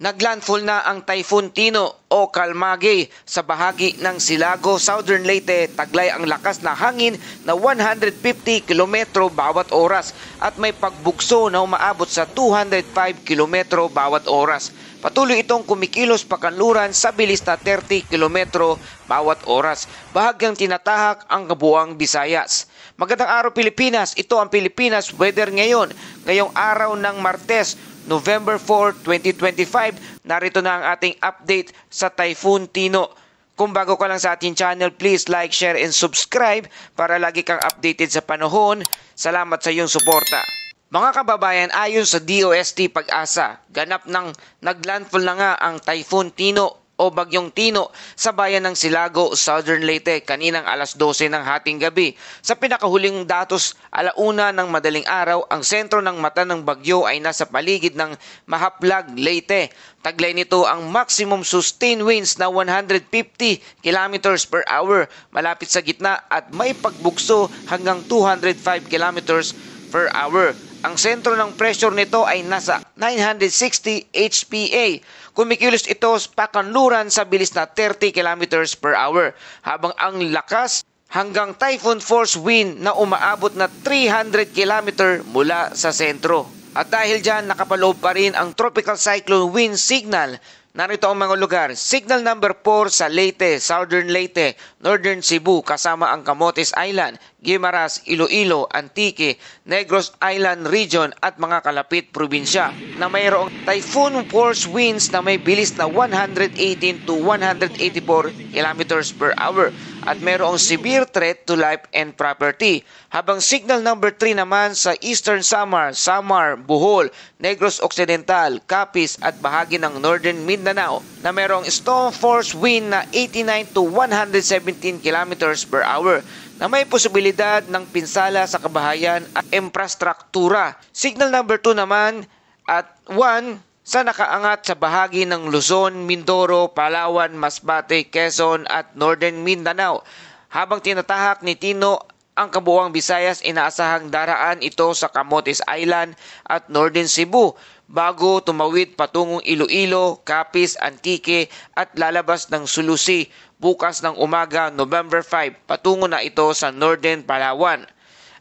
Naglandfall na ang Typhoon Tino o Kalmagi sa bahagi ng Silago, Southern Leyte. Taglay ang lakas na hangin na 150 km bawat oras at may pagbugso na umaabot sa 205 km bawat oras. Patuloy itong kumikilos pakanluran sa bilis na 30 km bawat oras. Bahagyang tinatahak ang kabuuang Visayas. Magandang araw Pilipinas, ito ang Pilipinas Weather ngayon. Ngayong araw ng Martes, November 4, 2025, narito na ang ating update sa Typhoon Tino. Kung bago ka lang sa ating channel, please like, share, and subscribe para lagi kang updated sa panahon. Salamat sa iyong suporta. Mga kababayan, ayon sa DOST Pag-asa, ganap ng naglandfall na nga ang Typhoon Tino o Bagyong Tino sa bayan ng Silago, Southern Leyte kaninang alas 12 ng hating gabi. Sa pinakahuling datos, alauna ng madaling araw, ang sentro ng mata ng bagyo ay nasa paligid ng Mahaplag, Leyte. Taglay nito ang maximum sustained winds na 150 km per hour malapit sa gitna at may pagbugso hanggang 205 km per hour. Ang sentro ng pressure nito ay nasa 960 HPA. Kumikilos ito pakanluran sa bilis na 30 km per hour, habang ang lakas hanggang typhoon force wind na umaabot na 300 km mula sa sentro. At dahil dyan, nakapaloob pa rin ang tropical cyclone wind signal. Narito ang mga lugar. Signal number 4 sa Leyte, Southern Leyte, Northern Cebu kasama ang Camotes Island, Guimaras, Iloilo, Antique, Negros Island Region at mga kalapit probinsya na mayroong typhoon force winds na may bilis na 118 to 184 km per hour at mayroong severe threat to life and property. Habang signal number 3 naman sa Eastern Samar, Bohol, Negros Occidental, Capiz at bahagi ng Northern Mindanao na mayroong storm force wind na 89 to 117 km per hour na may posibilidad ng pinsala sa kabahayan at infrastruktura. Signal number 2 naman at 1 sa nakaangat sa bahagi ng Luzon, Mindoro, Palawan, Masbate, Quezon at Northern Mindanao. Habang tinatahak ni Tino ang kabuuang Visayas, inaasahang daraan ito sa Camotes Island at Northern Cebu bago tumawid patungong Iloilo, Capiz, Antique at lalabas ng Sulusi bukas ng umaga November 5 patungo na ito sa Northern Palawan.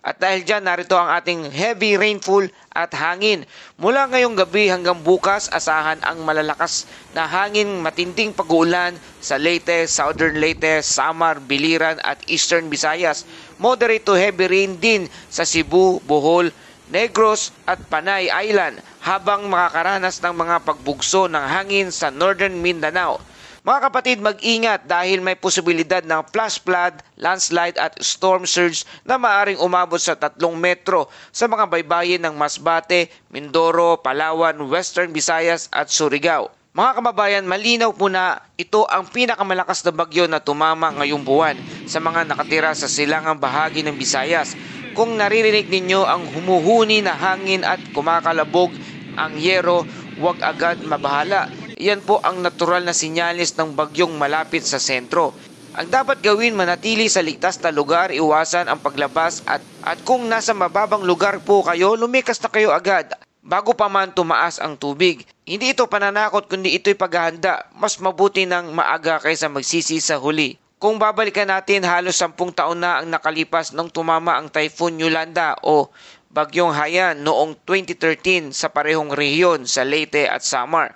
At dahil dyan, narito ang ating heavy rainfall at hangin. Mula ngayong gabi hanggang bukas, asahan ang malalakas na hangin, matinding pag-uulan sa Leyte, Southern Leyte, Samar, Biliran at Eastern Visayas. Moderate to heavy rain din sa Cebu, Bohol, Negros at Panay Island habang makakaranas ng mga pagbugso ng hangin sa Northern Mindanao. Mga kapatid, mag-ingat dahil may posibilidad ng flash flood, landslide at storm surge na maaring umabot sa 3 metro sa mga baybayin ng Masbate, Mindoro, Palawan, Western Visayas at Surigao. Mga kababayan, malinaw po na ito ang pinakamalakas na bagyo na tumama ngayong buwan sa mga nakatira sa silangang bahagi ng Visayas. Kung naririnig ninyo ang humuhuni na hangin at kumakalabog ang yero, huwag agad mabahala. Yan po ang natural na sinyalis ng bagyong malapit sa sentro. Ang dapat gawin, manatili sa ligtas na lugar, iwasan ang paglabas at kung nasa mababang lugar po kayo, lumikas na kayo agad bago pa man tumaas ang tubig. Hindi ito pananakot kundi ito'y paghahanda. Mas mabuti ng maaga kaysa magsisi sa huli. Kung babalikan natin, halos 10 taon na ang nakalipas nang tumama ang Typhoon Yolanda o Bagyong Haiyan noong 2013 sa parehong rehiyon sa Leyte at Samar.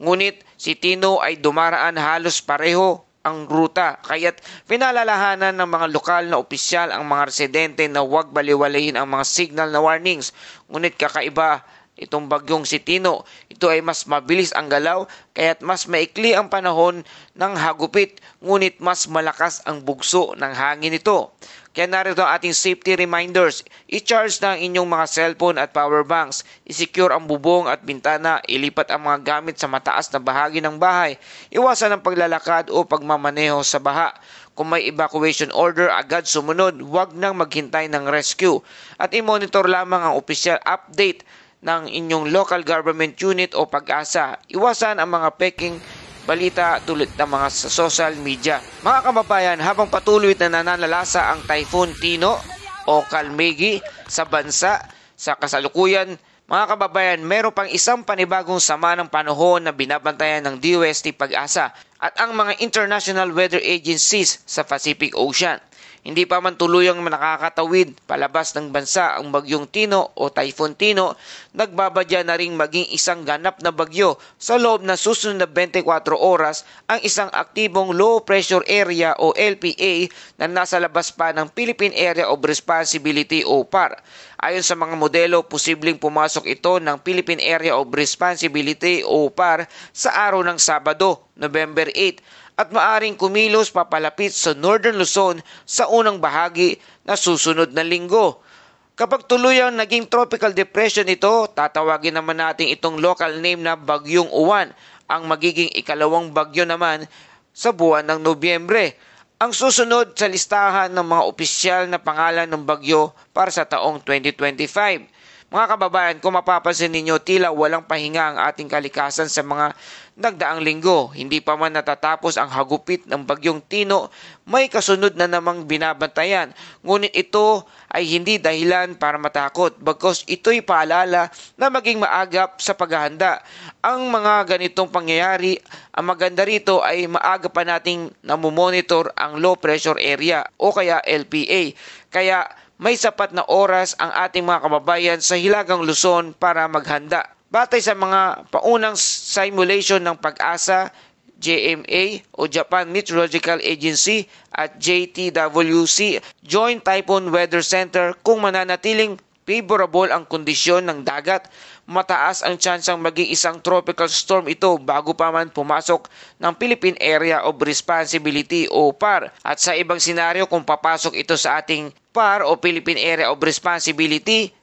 Ngunit si Tino ay dumaraan halos pareho ang ruta, kaya't pinalalahanan ng mga lokal na opisyal ang mga residente na huwag baliwalayin ang mga signal na warnings. Ngunit kakaiba itong bagyong si Tino. Ito ay mas mabilis ang galaw, kaya't mas maikli ang panahon ng hagupit, ngunit mas malakas ang bugso ng hangin nito. Kaya narito ang ating safety reminders. I-charge na ang inyong mga cellphone at power banks. I-secure ang bubong at bintana. Ilipat ang mga gamit sa mataas na bahagi ng bahay. Iwasan ang paglalakad o pagmamaneho sa baha. Kung may evacuation order, agad sumunod. Huwag nang maghintay ng rescue. At i-monitor lamang ang official update ng inyong local government unit o pag-asa. Iwasan ang mga peking balita tulad ng mga sa social media. Mga kababayan, habang patuloy na nananalasa ang Typhoon Tino o Kalmegi sa bansa, sa kasalukuyan Mga kababayan, meron pang isang panibagong sama ng panahon na binabantayan ng DOST Pag-asa at ang mga international weather agencies sa Pacific Ocean. Hindi pa man tuluyang nakakatawid palabas ng bansa ang bagyong Tino o Typhoon Tino, nagbabadya na ring maging isang ganap na bagyo sa loob ng susunod na 24 oras ang isang aktibong low pressure area o LPA na nasa labas pa ng Philippine Area of Responsibility o PAR. Ayon sa mga modelo, posibleng pumasok ito ng Philippine Area of Responsibility o PAR sa araw ng Sabado, November 8 at maaring kumilos papalapit sa Northern Luzon sa unang bahagi na susunod na linggo. Kapag tuluyang naging tropical depression ito, tatawagin naman natin itong local name na Bagyong Uwan, ang magiging ikalawang bagyo naman sa buwan ng Nobyembre. Ang susunod sa listahan ng mga opisyal na pangalan ng bagyo para sa taong 2025. Mga kababayan, kung mapapansin ninyo, tila walang pahinga ang ating kalikasan sa mga nagdaang linggo. Hindi pa man natatapos ang hagupit ng bagyong Tino, may kasunod na namang binabantayan. Ngunit ito ay hindi dahilan para matakot, bagkus ito'y paalala na maging maagap sa paghahanda. Ang mga ganitong pangyayari, ang maganda rito ay maaga pa nating namomonitor ang low pressure area o kaya LPA. Kaya may sapat na oras ang ating mga kababayan sa Hilagang Luzon para maghanda. Batay sa mga paunang simulation ng Pag-asa, JMA o Japan Meteorological Agency at JTWC, Joint Typhoon Weather Center, kung mananatiling favorable ang kondisyon ng dagat, mataas ang tsansang maging isang tropical storm ito bago pa man pumasok ng Philippine Area of Responsibility o PAR. At sa ibang senaryo, kung papasok ito sa ating PAR o Philippine Area of Responsibility,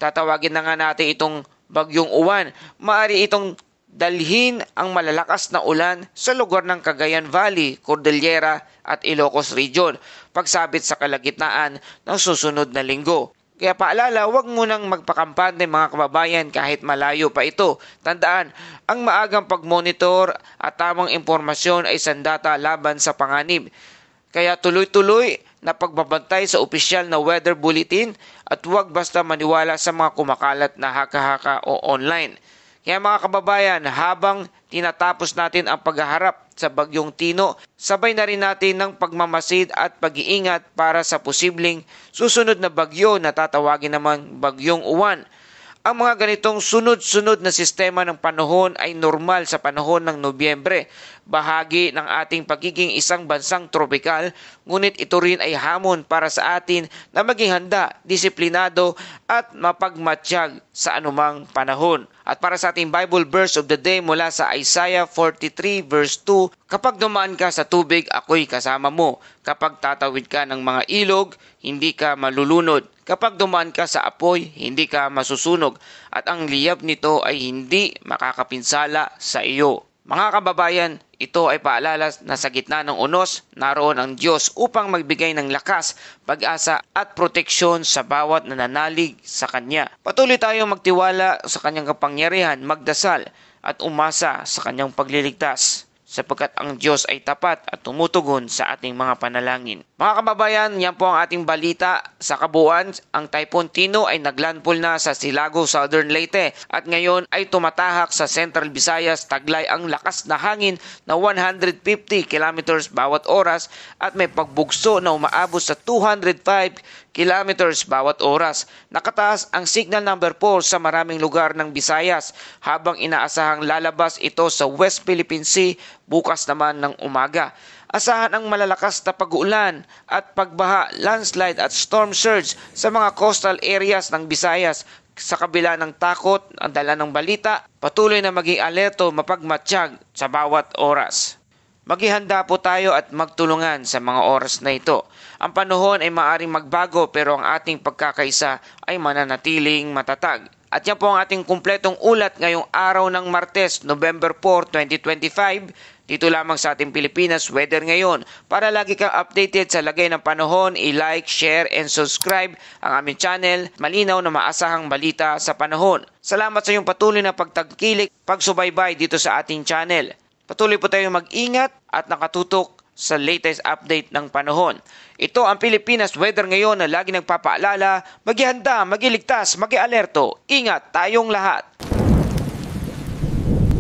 tatawagin na nga natin itong Bagyong Uwan. Maaari itong dalhin ang malalakas na ulan sa lugar ng Cagayan Valley, Cordillera at Ilocos Region pagsabit sa kalagitnaan ng susunod na linggo. Kaya paalala, huwag munang magpakampante mga kababayan kahit malayo pa ito. Tandaan, ang maagang pagmonitor at tamang impormasyon ay sandata laban sa panganib. Kaya tuloy-tuloy na pagbabantay sa opisyal na weather bulletin at huwag basta maniwala sa mga kumakalat na haka-haka o online. Kaya mga kababayan, habang tinatapos natin ang paghaharap sa Bagyong Tino, sabay na rin natin ng pagmamasid at pag-iingat para sa posibleng susunod na bagyo na tatawagin naman Bagyong Uwan. Ang mga ganitong sunod-sunod na sistema ng panahon ay normal sa panahon ng Nobyembre, bahagi ng ating pagiging isang bansang tropikal, ngunit ito rin ay hamon para sa atin na maging handa, disiplinado at mapagmatsyag sa anumang panahon. At para sa ating Bible verse of the day mula sa Isaiah 43 verse 2, kapag dumaan ka sa tubig, ako'y kasama mo. Kapag tatawid ka ng mga ilog, hindi ka malulunod. Kapag dumaan ka sa apoy, hindi ka masusunog. At ang liyab nito ay hindi makakapinsala sa iyo. Mga kababayan, ito ay paalala na sa gitna ng unos, naroon ang Diyos upang magbigay ng lakas, pag-asa at proteksyon sa bawat nananalig sa Kanya. Patuloy tayong magtiwala sa Kanyang kapangyarihan, magdasal at umasa sa Kanyang pagliligtas, sapagkat ang Diyos ay tapat at tumutugon sa ating mga panalangin. Mga kababayan, yan po ang ating balita. Sa kabuuan, ang Typhoon Tino ay naglandfall na sa Silago, Southern Leyte at ngayon ay tumatahak sa Central Visayas. Taglay ang lakas na hangin na 150 kilometers bawat oras at may pagbugso na umaabot sa 205 kilometers bawat oras. Nakataas ang signal number 4 sa maraming lugar ng Visayas habang inaasahang lalabas ito sa West Philippine Sea bukas naman ng umaga. Asahan ang malalakas na pag-uulan at pagbaha, landslide at storm surge sa mga coastal areas ng Visayas. Sa kabila ng takot, ang dala ng balita, patuloy na maging alerto, mapagmatsyag sa bawat oras. Maghihanda po tayo at magtulungan sa mga oras na ito. Ang panahon ay maaaring magbago pero ang ating pagkakaisa ay mananatiling matatag. At yan po ang ating kumpletong ulat ngayong araw ng Martes, November 4, 2025. Dito lamang sa ating Pilipinas Weather Ngayon. Para lagi kang updated sa lagay ng panahon, i-like, share, and subscribe ang aming channel. Malinaw na maasahang balita sa panahon. Salamat sa iyong patuloy na pagtangkilik, pagsubaybay dito sa ating channel. Patuloy po tayong mag-ingat at nakatutok sa latest update ng panahon. Ito ang Pilipinas weather ngayon na lagi nagpapaalala, maghihanda, magiligtas, mag-alerto. Ingat tayong lahat!